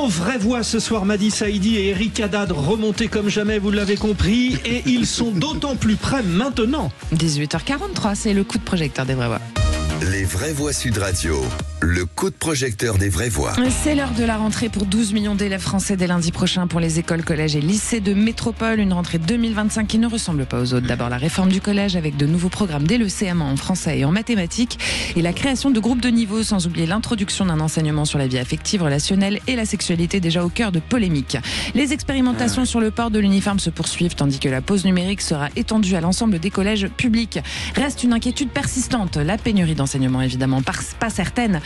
vraies voix ce soir, Madi Saïdi et Eric Haddad, remontés comme jamais, vous l'avez compris, et ils sont d'autant plus près maintenant. 18h43, c'est le coup de projecteur des vraies voix. Les vraies voix Sud Radio, le coup de projecteur des vraies voix. C'est l'heure de la rentrée pour 12 millions d'élèves français dès lundi prochain pour les écoles, collèges et lycées de métropole. Une rentrée 2025 qui ne ressemble pas aux autres. D'abord la réforme du collège avec de nouveaux programmes dès le CM1 en français et en mathématiques et la création de groupes de niveau, sans oublier l'introduction d'un enseignement sur la vie affective, relationnelle et la sexualité déjà au cœur de polémiques. Les expérimentations sur le port de l'uniforme se poursuivent tandis que la pause numérique sera étendue à l'ensemble des collèges publics. Reste une inquiétude persistante, la pénurie d'enseignement évidemment, pas certaine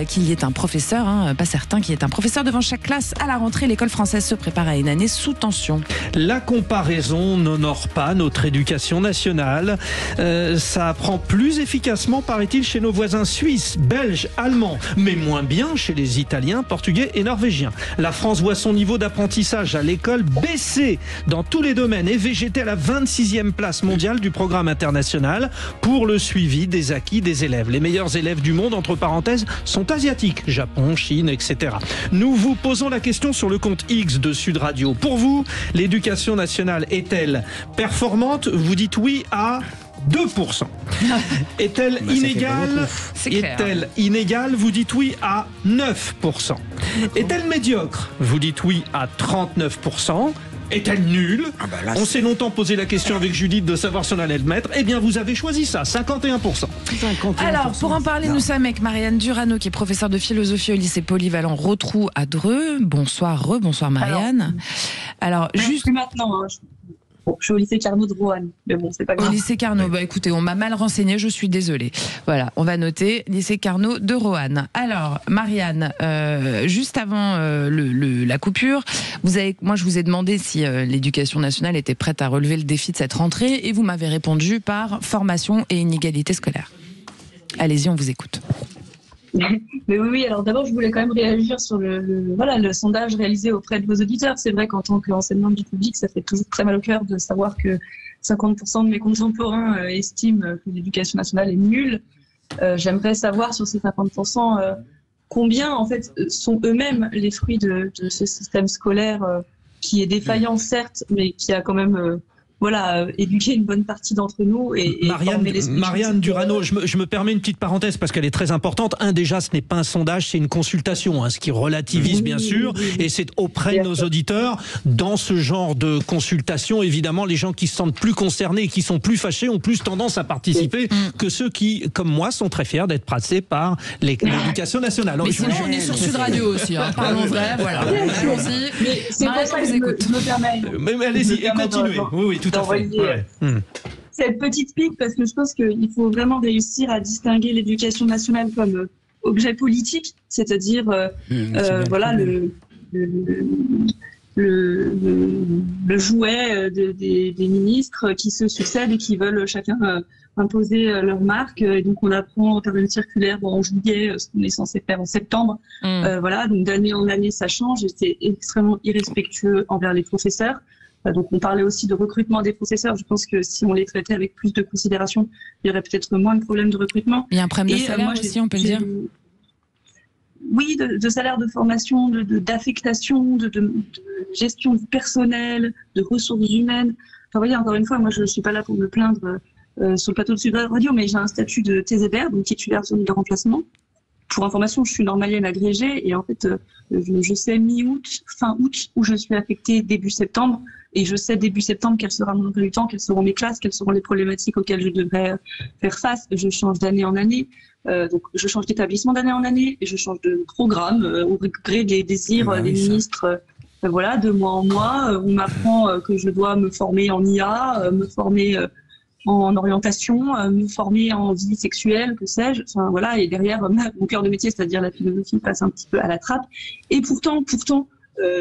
qu'il y ait un professeur, pas certain qu'il y ait un professeur devant chaque classe à la rentrée. L'école française se prépare à une année sous tension. La comparaison n'honore pas notre éducation nationale. Ça apprend plus efficacement, paraît-il, chez nos voisins suisses, belges, allemands, mais moins bien chez les Italiens, Portugais et Norvégiens. La France voit son niveau d'apprentissage à l'école baisser dans tous les domaines et végéter à la 26e place mondiale du programme international pour le suivi des acquis des élèves. Les meilleurs élèves du monde, entre parenthèses, sont asiatiques, Japon, Chine, etc. Nous vous posons la question sur le compte X de Sud Radio. Pour vous, l'éducation nationale est-elle performante? Vous dites oui à 2%. Est-elle inégale? Est-elle inégale? Vous dites oui à 9%. Est-elle médiocre? Vous dites oui à 39%. Est-elle nulle? On s'est longtemps posé la question avec Judith de savoir si on allait le mettre. Eh bien, vous avez choisi ça, 51%. Alors, pour en parler, nous sommes avec Marianne Durano, qui est professeure de philosophie au lycée polyvalent Rotrou à Dreux. Bonsoir, bonsoir Marianne. Alors juste maintenant, je suis au lycée Carnot de Roanne, mais bon, c'est pas grave. Au lycée Carnot, bah écoutez, on m'a mal renseigné, je suis désolée. Voilà, on va noter lycée Carnot de Roanne. Alors, Marianne, juste avant la coupure, moi je vous ai demandé si l'éducation nationale était prête à relever le défi de cette rentrée, et vous m'avez répondu par formation et inégalité scolaire. Allez-y, on vous écoute. Mais oui, alors d'abord, je voulais quand même réagir sur le sondage réalisé auprès de vos auditeurs. C'est vrai qu'en tant qu'enseignante du public, ça fait toujours très mal au cœur de savoir que 50% de mes contemporains estiment que l'éducation nationale est nulle. J'aimerais savoir sur ces 50% combien, en fait, sont eux-mêmes les fruits de ce système scolaire qui est défaillant, certes, mais qui a quand même... éduquer une bonne partie d'entre nous et Marianne Durano, je me permets une petite parenthèse parce qu'elle est très importante. Déjà, ce n'est pas un sondage, c'est une consultation, ce qui relativise bien sûr, et c'est auprès de nos auditeurs. Dans ce genre de consultation, évidemment, les gens qui se sentent plus concernés et qui sont plus fâchés ont plus tendance à participer que ceux qui, comme moi, sont très fiers d'être passés par l'éducation nationale. Mais sinon, on est sur Sud Radio aussi, parlons vrai, voilà. Allons-y. Mais c'est pour ça que je me permets. Mais allez-y, et continuez. Oui, tout à fait. Cette petite pique, parce que je pense qu'il faut vraiment réussir à distinguer l'éducation nationale comme objet politique, c'est-à-dire le jouet des ministres qui se succèdent et qui veulent chacun imposer leur marque. Et donc on apprend par une circulaire en juillet ce qu'on est censé faire en septembre. Donc d'année en année ça change et c'est extrêmement irrespectueux envers les professeurs. Donc on parlait aussi de recrutement des professeurs. Je pense que si on les traitait avec plus de considération, il y aurait peut-être moins de problèmes de recrutement. Il y a un problème de salaire aussi, on peut le dire. Oui, de salaire, de formation, d'affectation, de gestion du personnel, de ressources humaines. Enfin, vous voyez, encore une fois, moi je ne suis pas là pour me plaindre sur le plateau de Sud Radio, mais j'ai un statut de TZR, donc titulaire zone de remplacement. Pour information, je suis normalienne agrégée et en fait, je sais mi-août, fin août, où je suis affectée début septembre. Et je sais début septembre quel sera mon emploi du temps, quelles seront mes classes, quelles seront les problématiques auxquelles je devrais faire face. Je change d'année en année, donc je change d'établissement d'année en année, et je change de programme au gré des désirs des ministres. De mois en mois, on m'apprend que je dois me former en IA, me former en orientation, me former en vie sexuelle, que sais-je. Enfin voilà, et derrière mon cœur de métier, c'est-à-dire la philosophie, passe un petit peu à la trappe. Et pourtant.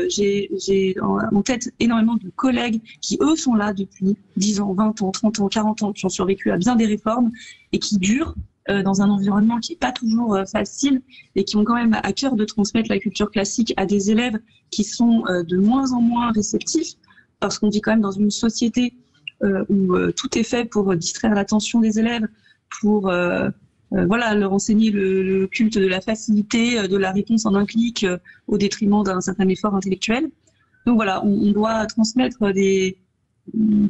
J'ai en tête énormément de collègues qui, eux, sont là depuis 10 ans, 20 ans, 30 ans, 40 ans, qui ont survécu à bien des réformes et qui durent dans un environnement qui n'est pas toujours facile et qui ont quand même à cœur de transmettre la culture classique à des élèves qui sont de moins en moins réceptifs, parce qu'on vit quand même dans une société où tout est fait pour distraire l'attention des élèves, pour leur enseigner le culte de la facilité, de la réponse en un clic, au détriment d'un certain effort intellectuel. Donc voilà, on doit transmettre des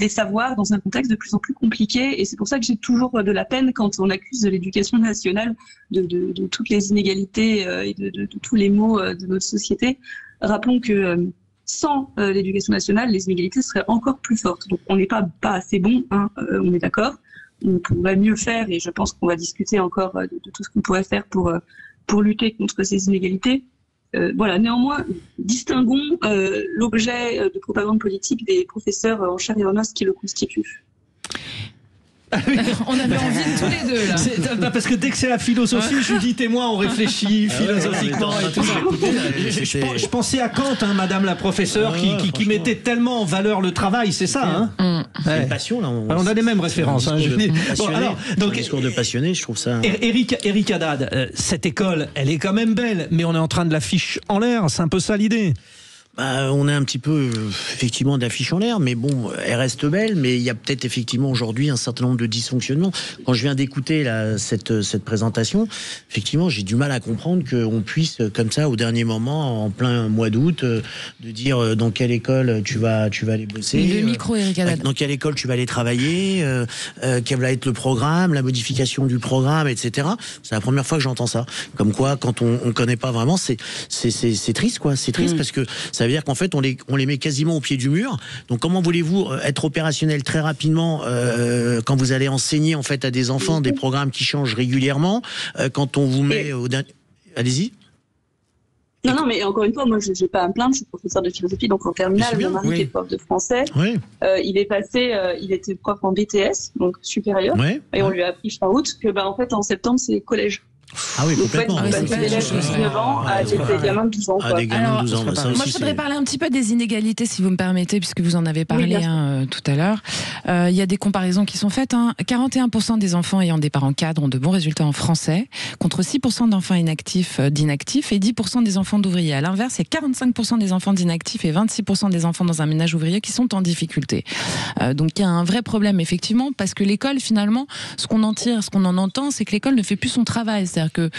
savoirs dans un contexte de plus en plus compliqué, et c'est pour ça que j'ai toujours de la peine quand on accuse l'éducation nationale de toutes les inégalités et de tous les maux de notre société. Rappelons que sans l'éducation nationale, les inégalités seraient encore plus fortes. Donc on n'est pas assez bon, on est d'accord. On pourrait mieux faire, et je pense qu'on va discuter encore de tout ce qu'on pourrait faire pour lutter contre ces inégalités. Néanmoins, distinguons l'objet de propagande politique des professeurs en chair et en os qui le constituent. On avait envie de tous les deux là. Parce que dès que c'est la philosophie, Judith et moi on réfléchit philosophiquement et tout. Je pensais à Kant, Madame la professeure, qui mettait tellement en valeur le travail, c'est ça, C'est une passion là. On a les mêmes références. Donc discours de passionné, je trouve ça. Eric Haddad, cette école, elle est quand même belle, mais on est en train de la fiche en l'air. C'est un peu ça l'idée. On est un petit peu effectivement d'affiche en l'air, mais bon, elle reste belle, mais il y a peut-être effectivement aujourd'hui un certain nombre de dysfonctionnements. Quand je viens d'écouter cette présentation, effectivement, j'ai du mal à comprendre qu'on puisse comme ça au dernier moment, en plein mois d'août, de dire dans quelle école tu vas aller bosser. Le micro, Eric Haddad. Dans quelle école tu vas aller travailler, quel va être le programme, la modification du programme, etc. C'est la première fois que j'entends ça. Comme quoi, quand on connaît pas vraiment, c'est triste, quoi. C'est triste parce que ça veut dire qu'en fait, on les met quasiment au pied du mur. Donc, comment voulez-vous être opérationnel très rapidement quand vous allez enseigner en fait à des enfants des programmes qui changent régulièrement, quand on vous met au dernier... Allez-y. Non, mais encore une fois, moi, je n'ai pas à me plaindre. Je suis professeur de philosophie, donc en terminale. Mon mari qui est prof de français. Oui. Il était prof en BTS, donc supérieur. Oui. Et on lui a appris fin août que, en fait, en septembre, c'est collège. Ah oui, complètement. En fait, des élèves de 19 ans à des gamins de 12 ans. Des gamins de 12 ans. Moi, je voudrais parler un petit peu des inégalités, si vous me permettez, puisque vous en avez parlé tout à l'heure. Il y a des comparaisons qui sont faites. 41% des enfants ayant des parents cadres ont de bons résultats en français, contre 6% d'enfants d'inactifs et 10% des enfants d'ouvriers. À l'inverse, il y a 45% des enfants d'inactifs et 26% des enfants dans un ménage ouvrier qui sont en difficulté. Donc il y a un vrai problème, effectivement, parce que l'école, finalement, ce qu'on en tire, ce qu'on en entend, c'est que l'école ne fait plus son travail. C'est-à-dire que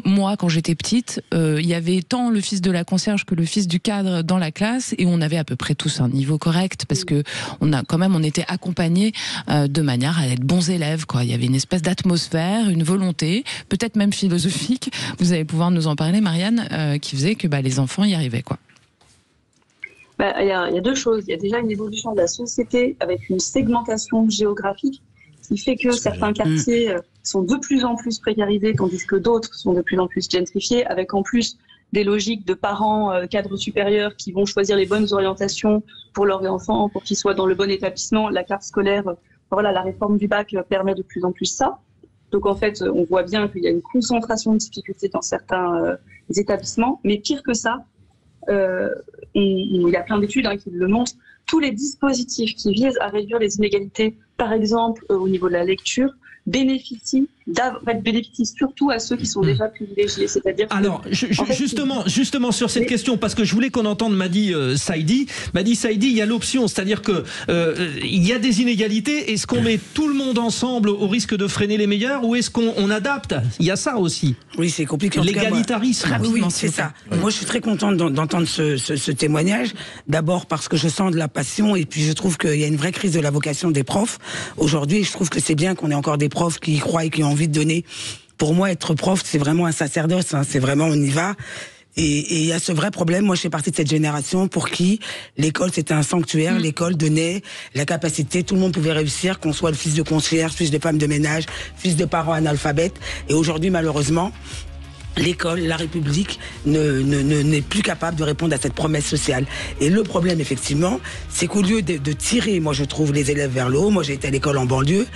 moi, quand j'étais petite, il y avait tant le fils de la concierge que le fils du cadre dans la classe, et on avait à peu près tous un niveau correct, parce que on était accompagnés de manière à être bons élèves, quoi. Il y avait une espèce d'atmosphère, une volonté, peut-être même philosophique. Vous allez pouvoir nous en parler, Marianne, qui faisait que les enfants y arrivaient, quoi. Il y a deux choses. Il y a déjà une évolution de la société avec une segmentation géographique qui fait que certains quartiers sont de plus en plus précarisés, tandis que d'autres sont de plus en plus gentrifiés, avec en plus des logiques de parents cadres supérieurs qui vont choisir les bonnes orientations pour leurs enfants, pour qu'ils soient dans le bon établissement. La carte scolaire, la réforme du bac permet de plus en plus ça. Donc en fait, on voit bien qu'il y a une concentration de difficultés dans certains établissements, mais pire que ça, il y a plein d'études qui le montrent, tous les dispositifs qui visent à réduire les inégalités, par exemple au niveau de la lecture, bénéficient surtout à ceux qui sont déjà privilégiés. C'est-à-dire alors, justement sur cette question, parce que je voulais qu'on entende Madi Saïdi. Madi Saïdi, il y a l'option, c'est-à-dire que il y a des inégalités. Est-ce qu'on met tout le monde ensemble au risque de freiner les meilleurs, ou est-ce qu'on adapte? Il y a ça aussi. Oui, c'est compliqué. L'égalitarisme. Oui, c'est ça. Moi, je suis très contente d'entendre ce témoignage. D'abord parce que je sens de la passion, et puis je trouve qu'il y a une vraie crise de la vocation des profs aujourd'hui. Je trouve que c'est bien qu'on ait encore des profs qui y croient et qui ont envie de donner. Pour moi, être prof, c'est vraiment un sacerdoce. C'est vraiment, on y va. Et il y a ce vrai problème. Moi, je fais partie de cette génération pour qui l'école, c'était un sanctuaire. L'école donnait la capacité. Tout le monde pouvait réussir, qu'on soit le fils de concierge, fils de femme de ménage, fils de parents analphabètes. Et aujourd'hui, malheureusement, l'école, la République n'est plus capable de répondre à cette promesse sociale. Et le problème, effectivement, c'est qu'au lieu de tirer, moi je trouve, les élèves vers le haut, moi j'ai été à l'école en banlieue,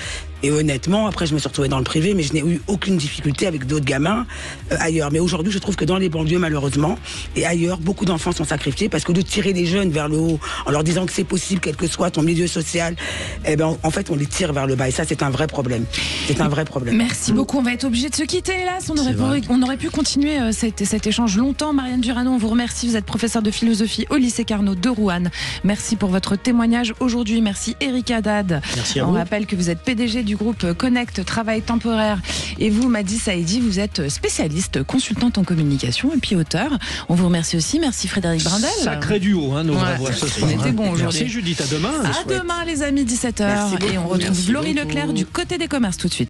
et honnêtement, après je me suis retrouvée dans le privé, mais je n'ai eu aucune difficulté avec d'autres gamins ailleurs. Mais aujourd'hui, je trouve que dans les banlieues, malheureusement, et ailleurs, beaucoup d'enfants sont sacrifiés parce que de tirer les jeunes vers le haut, en leur disant que c'est possible, quel que soit ton milieu social, en fait, on les tire vers le bas. Et ça, c'est un vrai problème. C'est un vrai problème. Merci beaucoup. On va être obligé de se quitter, hélas. On aurait pu continuer cet échange longtemps. Marianne Durano, on vous remercie. Vous êtes professeure de philosophie au lycée Carnot de Roanne. Merci pour votre témoignage aujourd'hui. Merci Eric Haddad. Merci à vous. On rappelle que vous êtes PDG du du groupe Connect Travail Temporaire. Et vous, Madi Saïdi, vous êtes spécialiste, consultante en communication et puis auteur. On vous remercie aussi. Merci Frédéric Brindel. Sacré duo, nos vraies voix ce soir. On était bon aujourd'hui. Merci Judith, à demain. À demain les amis, 17h. Et on retrouve Laurie Leclerc du côté des commerces tout de suite.